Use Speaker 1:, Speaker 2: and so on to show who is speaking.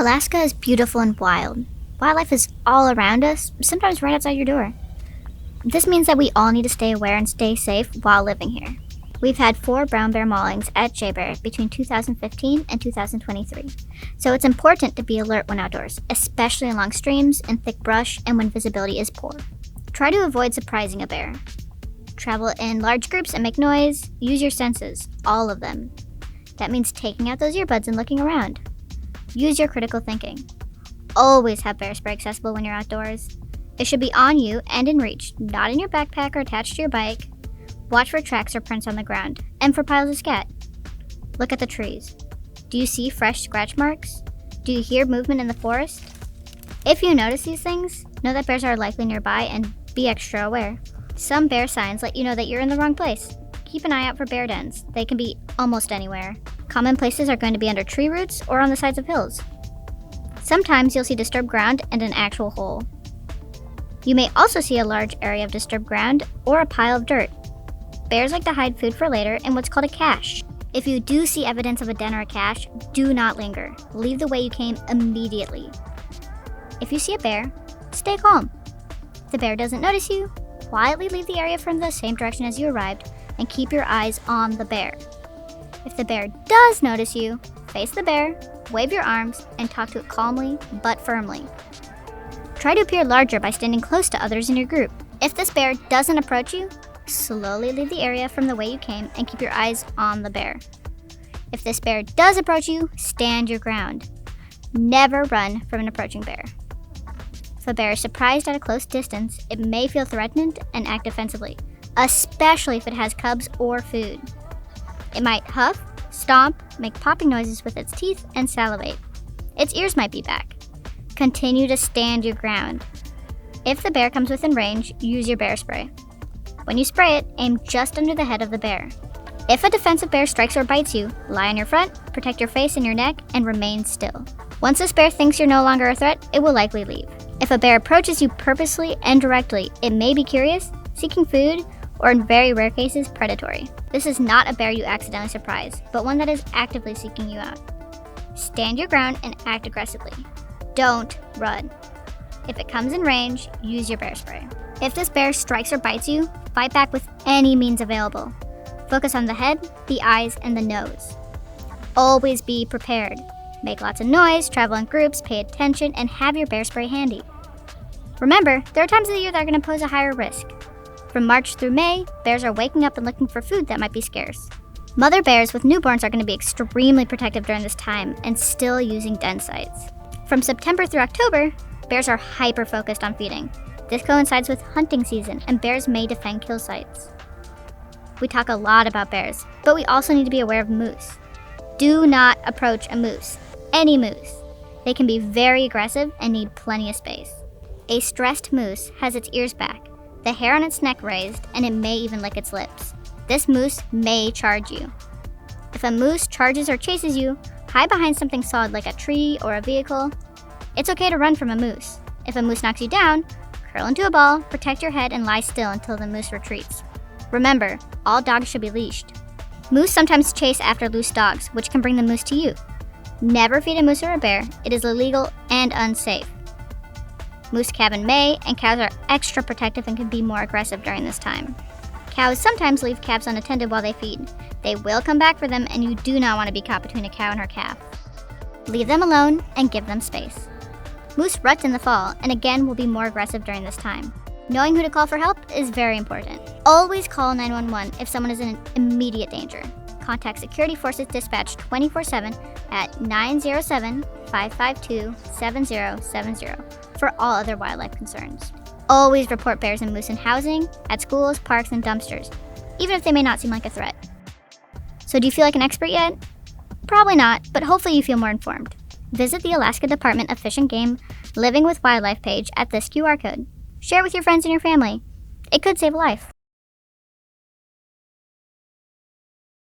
Speaker 1: Alaska is beautiful and wild. Wildlife is all around us, sometimes right outside your door. This means that we all need to stay aware and stay safe while living here. We've had 4 brown bear maulings at JBER between 2015 and 2023, so it's important to be alert when outdoors, especially along streams, in thick brush, and when visibility is poor. Try to avoid surprising a bear. Travel in large groups and make noise. Use your senses, all of them. That means taking out those earbuds and looking around. Use your critical thinking. Always have bear spray accessible when you're outdoors. It should be on you and in reach, not in your backpack or attached to your bike. Watch for tracks or prints on the ground, and for piles of scat. Look at the trees. Do you see fresh scratch marks? Do you hear movement in the forest? If you notice these things, know that bears are likely nearby and be extra aware. Some bear signs let you know that you're in the wrong place. Keep an eye out for bear dens. They can be almost anywhere. Common places are going to be under tree roots or on the sides of hills. Sometimes you'll see disturbed ground and an actual hole. You may also see a large area of disturbed ground or a pile of dirt. Bears like to hide food for later in what's called a cache. If you do see evidence of a den or a cache, do not linger. Leave the way you came immediately. If you see a bear, stay calm. If the bear doesn't notice you, quietly leave the area from the same direction as you arrived and keep your eyes on the bear. If the bear does notice you, face the bear, wave your arms, and talk to it calmly but firmly. Try to appear larger by standing close to others in your group. If this bear doesn't approach you, slowly leave the area from the way you came and keep your eyes on the bear. If this bear does approach you, stand your ground. Never run from an approaching bear. If a bear is surprised at a close distance, it may feel threatened and act defensively, especially if it has cubs or food. It might huff, stomp, make popping noises with its teeth, and salivate. Its ears might be back. Continue to stand your ground. If the bear comes within range, use your bear spray. When you spray it, aim just under the head of the bear. If a defensive bear strikes or bites you, lie on your front, protect your face and your neck, and remain still. Once this bear thinks you're no longer a threat, it will likely leave. If a bear approaches you purposely and directly, it may be curious, seeking food, or in very rare cases, predatory. This is not a bear you accidentally surprise, but one that is actively seeking you out. Stand your ground and act aggressively. Don't run. If it comes in range, use your bear spray. If this bear strikes or bites you, fight back with any means available. Focus on the head, the eyes, and the nose. Always be prepared. Make lots of noise, travel in groups, pay attention, and have your bear spray handy. Remember, there are times of the year that are going to pose a higher risk. From March through May, bears are waking up and looking for food that might be scarce. Mother bears with newborns are going to be extremely protective during this time and still using den sites. From September through October, bears are hyper-focused on feeding. This coincides with hunting season, and bears may defend kill sites. We talk a lot about bears, but we also need to be aware of moose. Do not approach a moose, any moose. They can be very aggressive and need plenty of space. A stressed moose has its ears back, the hair on its neck raised, and it may even lick its lips. This moose may charge you. If a moose charges or chases you, hide behind something solid like a tree or a vehicle. It's okay to run from a moose. If a moose knocks you down, curl into a ball, protect your head, and lie still until the moose retreats. Remember, all dogs should be leashed. Moose sometimes chase after loose dogs, which can bring the moose to you. Never feed a moose or a bear. It is illegal and unsafe. Moose calve in May, and cows are extra protective and can be more aggressive during this time. Cows sometimes leave calves unattended while they feed. They will come back for them, and you do not want to be caught between a cow and her calf. Leave them alone and give them space. Moose rut in the fall, and again will be more aggressive during this time. Knowing who to call for help is very important. Always call 911 if someone is in immediate danger. Contact Security Forces Dispatch 24/7 at 907-552-7070 for all other wildlife concerns. Always report bears and moose in housing, at schools, parks, and dumpsters, even if they may not seem like a threat. So do you feel like an expert yet? Probably not, but hopefully you feel more informed. Visit the Alaska Department of Fish and Game Living with Wildlife page at this QR code. Share with your friends and your family. It could save a life.